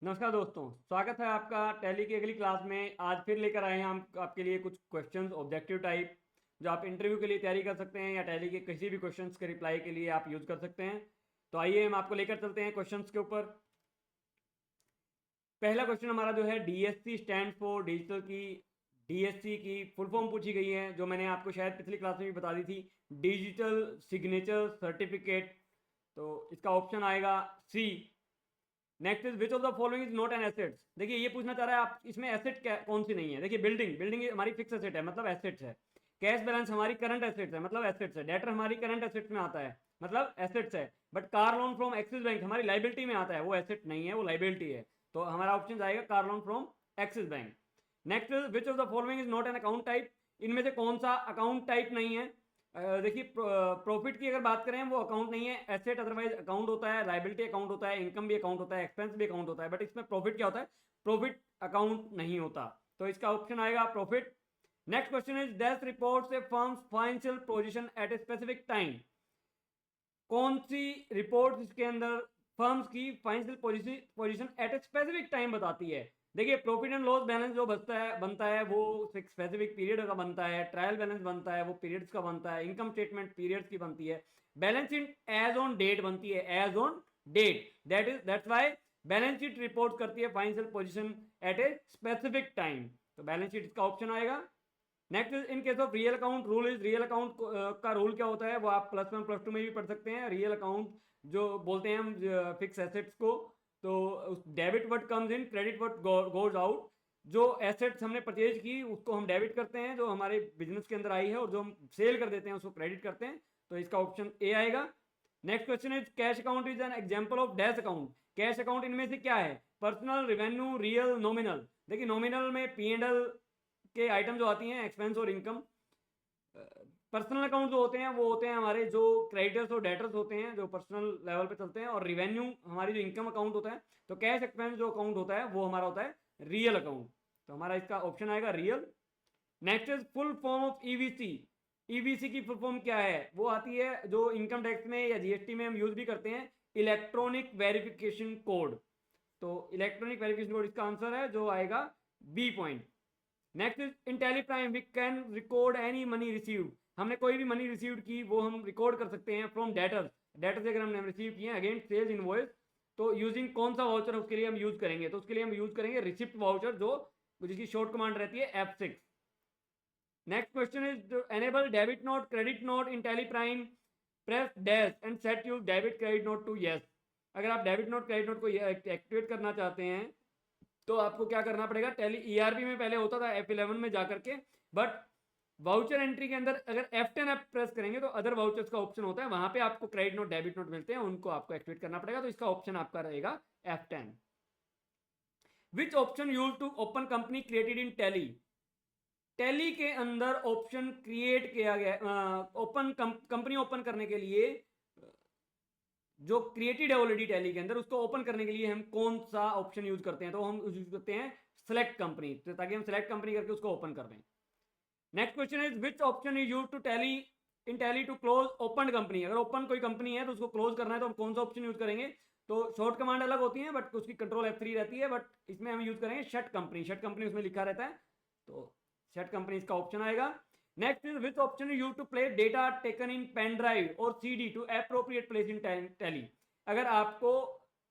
नमस्कार दोस्तों, स्वागत है आपका टैली की अगली क्लास में। आज फिर लेकर आए हैं हम आपके लिए कुछ क्वेश्चंस ऑब्जेक्टिव टाइप, जो आप इंटरव्यू के लिए तैयारी कर सकते हैं या टैली के किसी भी क्वेश्चंस के रिप्लाई के लिए आप यूज कर सकते हैं। तो आइए हम आपको लेकर चलते हैं क्वेश्चंस के ऊपर। पहला क्वेश्चन हमारा जो है डीएससी स्टैंड फॉर डिजिटल की डीएससी की फुल फॉर्म पूछी गई है, जो मैंने आपको शायद पिछली क्लास में भी बता दी थी, डिजिटल सिग्नेचर सर्टिफिकेट। तो इसका ऑप्शन आएगा C. Next is which of the following is not an assets. देखिए ये पूछना चाह रहा है आप इसमें एसेट कौन सी नहीं है। देखिए बिल्डिंग बिल्डिंग हमारी फिक्स एसेट है, मतलब एसेट्स है। कैश बैलेंस हमारी करंट एसेट्स है, मतलब एसेट्स है। डेटर हमारी करंट एसेट्स में आता है, मतलब एसेट्स है। But car loan from axis bank हमारी लाइबिलिटी में आता है, वो एसेट नहीं है, वो लाइबिलिटी है। तो हमारा ऑप्शन आएगा car loan from axis bank. Next which of the following is not an account type. इनमें से कौन सा अकाउंट टाइप नहीं है। देखिए प्रॉफिट की अगर बात करें वो अकाउंट नहीं है, एसेट अदरवाइज अकाउंट होता है, लाइबिलिटी अकाउंट होता है, इनकम भी अकाउंट होता है, एक्सपेंस भी अकाउंट होता है। बट इसमें प्रॉफिट क्या होता है, प्रॉफिट अकाउंट नहीं होता। तो इसका ऑप्शन आएगा profit. Next question is that reports a firm's financial position at a specific time. कौन सी रिपोर्ट इसके अंदर फर्म्स की financial position at a specific time बताती है। देखिए प्रॉफिट एंड लॉस बैलेंस जो बनता है वो स्पेसिफिक पीरियड का बनता है, ट्रायल बैलेंस बनता है वो पीरियड्स का बनता है, इनकम स्टेटमेंट पीरियड्स की बनती है, balance sheet as on date बनती है, as on date. That's why balance sheet report करती है financial position at a specific time. तो बैलेंस शीट इसका ऑप्शन आएगा। Next in case of real account rule is, real account का rule क्या होता है वो आप प्लस वन प्लस टू में भी पढ़ सकते हैं। रियल अकाउंट जो बोलते हैं हम फिक्स एसेट्स को, तो debit what comes in, credit what goes out. जो एसेट्स हमने परचेज की उसको हम डेबिट करते हैं जो हमारे बिजनेस के अंदर आई है, और जो हम सेल कर देते हैं उसको क्रेडिट करते हैं। तो इसका ऑप्शन ए आएगा। Next question is cash account is an example of dash account. Cash account इनमें से क्या है, पर्सनल, रेवेन्यू, रियल, नॉमिनल। देखिए नॉमिनल में पी एंड एल के आइटम जो आती हैं, एक्सपेंस और इनकम। पर्सनल अकाउंट जो होते हैं वो होते हैं हमारे जो क्रेडिटर्स और डेटर्स होते हैं, जो पर्सनल लेवल पे चलते हैं। और रिवेन्यू हमारी जो इनकम अकाउंट होता है। तो कैश एक्सपेंस जो अकाउंट होता है वो हमारा होता है रियल अकाउंट। तो हमारा इसका ऑप्शन आएगा real. Next is full form of EVC. EVC की फुल फॉर्म क्या है, वो आती है जो इनकम टैक्स में या जीएसटी में हम यूज भी करते हैं, इलेक्ट्रॉनिक वेरिफिकेशन कोड। तो इलेक्ट्रॉनिक वेरिफिकेशन कोड इसका आंसर है, जो आएगा B point. Next is in Tally Prime we can record any money received. हमने कोई भी मनी रिसीव्ड की वो हम रिकॉर्ड कर सकते हैं फ्रॉम डेटर्स। डेटर से अगर हमने रिसीव किए अगेंस्ट सेल्स इनवॉइस, तो यूजिंग कौन सा वाउचर उसके लिए हम यूज करेंगे, तो उसके लिए हम यूज करेंगे रिसिप्ट वाउचर, जो जिसकी शॉर्ट कमांड रहती है F6। Next question is enable debit note credit note in Tally Prime, press dash and set use debit credit note to yes. अगर आप डेबिट नोट क्रेडिट नोट को activate करना चाहते हैं तो आपको क्या करना पड़ेगा, टैली ईआरपी में पहले होता था F11 में जाकर के, बट वाउचर एंट्री के अंदर अगर F10 आप प्रेस करेंगे तो अदर वाउचर्स का ऑप्शन होता है, वहां पे आपको क्रेडिट नोट डेबिट नोट मिलते हैं, उनको आपको एक्टिवेट करना पड़ेगा। तो इसका ऑप्शन आपका रहेगा F10। Which option use to open company created in Tally. Tally के अंदर ऑप्शन क्रिएट किया गया ओपन कंपनी ओपन करने के लिए, जो क्रिएटेड है ऑलरेडी टैली के अंदर, उसको ओपन करने के लिए हम कौन सा ऑप्शन यूज करते हैं, तो हम यूज करते हैं सेलेक्ट कंपनी, तो ताकि हम सेलेक्ट कंपनी करके उसको ओपन कर दें। Next question is which option is use to Tally in Tally to close open company. अगर ओपन कोई कंपनी है तो उसको क्लोज करना है तो हम कौन सा ऑप्शन यूज करेंगे। तो शॉर्ट कमांड अलग होती है बट उसकी कंट्रोल F3 रहती है, बट इसमें हम यूज करेंगे शट कंपनी। शट कंपनी उसमें लिखा रहता है, तो शट कंपनी इसका ऑप्शन आएगा। Next is which option is use to place data taken in pen drive और CD to appropriate place in Tally. अगर आपको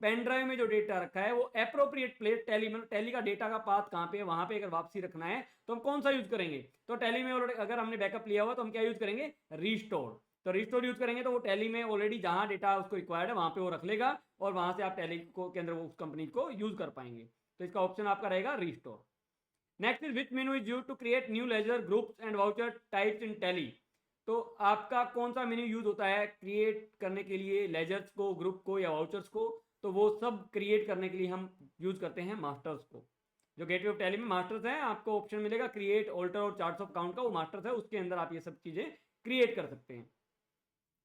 पेन ड्राइव में जो डेटा रखा है वो एप्रोप्रिएट प्लेस टैली, मतलब टैली का डेटा का पाथ कहां पे है वहां पे अगर वापसी रखना है तो हम कौन सा यूज करेंगे। तो टैली में ऑलरेडी अगर हमने बैकअप लिया हुआ तो हम क्या यूज करेंगे, रीस्टोर। तो रीस्टोर यूज करेंगे तो वो टैली में ऑलरेडी जहां डेटा उसको रिक्वायर्ड है वहां पे वो रख लेगा, और वहां से आप टैली को के अंदर उस कंपनी को यूज कर पाएंगे। तो इसका ऑप्शन आपका रहेगा restore. Next is which menu is use to create new ledger groups and voucher types in Tally. तो आपका कौन सा मेन्यू यूज होता है क्रिएट करने के लिए, लेजर्स को, ग्रुप को या वाउचर्स को। तो वो सब क्रिएट करने के लिए हम यूज करते हैं मास्टर्स को। जो गेटवे ऑफ टैली में मास्टर्स है, आपको ऑप्शन मिलेगा क्रिएट, ऑल्टर और चार्ट्स ऑफ काउंट का, वो मास्टर्स है, उसके अंदर आप ये सब चीजें क्रिएट कर सकते हैं।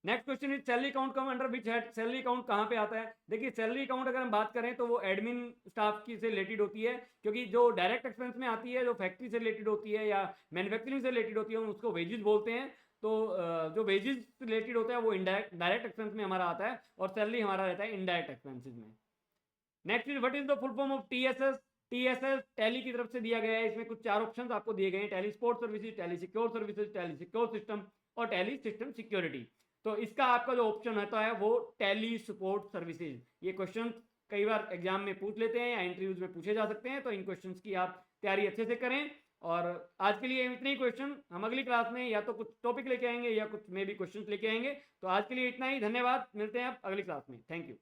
Next question is salary account come under which head. Salary account कहां पे आता है। देखिए सैलरी अकाउंट अगर हम बात करें तो वो एडमिन स्टाफ की से रिलेटेड होती है, क्योंकि जो डायरेक्ट एक्सपेंस में आती है, जो फैक्ट्री से रिलेटेड होती है या मैन्युफैक्चरिंग से रिलेटेड होती है, हम उसको वेजेस बोलते हैं। तो जो वेजेस रिलेटेड होता है वो इनडायरेक्ट डायरेक्ट एक्सपेंस में हमारा आता है, और सैलरी हमारा रहता है इनडायरेक्ट एक्सपेंसेस में। Next is what is the full form of TSS. TSS tally की तरफ से दिया गया है, इसमें कुछ 4 ऑप्शन आपको दिए गए हैं, tally support services, tally secure services, tally secure system और टैली सिस्टम सिक्योरिटी। तो इसका आपका जो ऑप्शन होता है वो टैली सपोर्ट सर्विसेज। ये क्वेश्चन कई बार एग्जाम में पूछ लेते हैं या इंटरव्यूज में पूछे जा सकते हैं, तो इन क्वेश्चंस की आप तैयारी अच्छे से करें। और आज के लिए इतने ही क्वेश्चन, हम अगली क्लास में या तो कुछ टॉपिक लेके आएंगे या कुछ मे भी क्वेश्चंस लेके आएंगे। तो आज के लिए इतना ही, धन्यवाद, मिलते हैं आप अगली क्लास में, थैंक यू।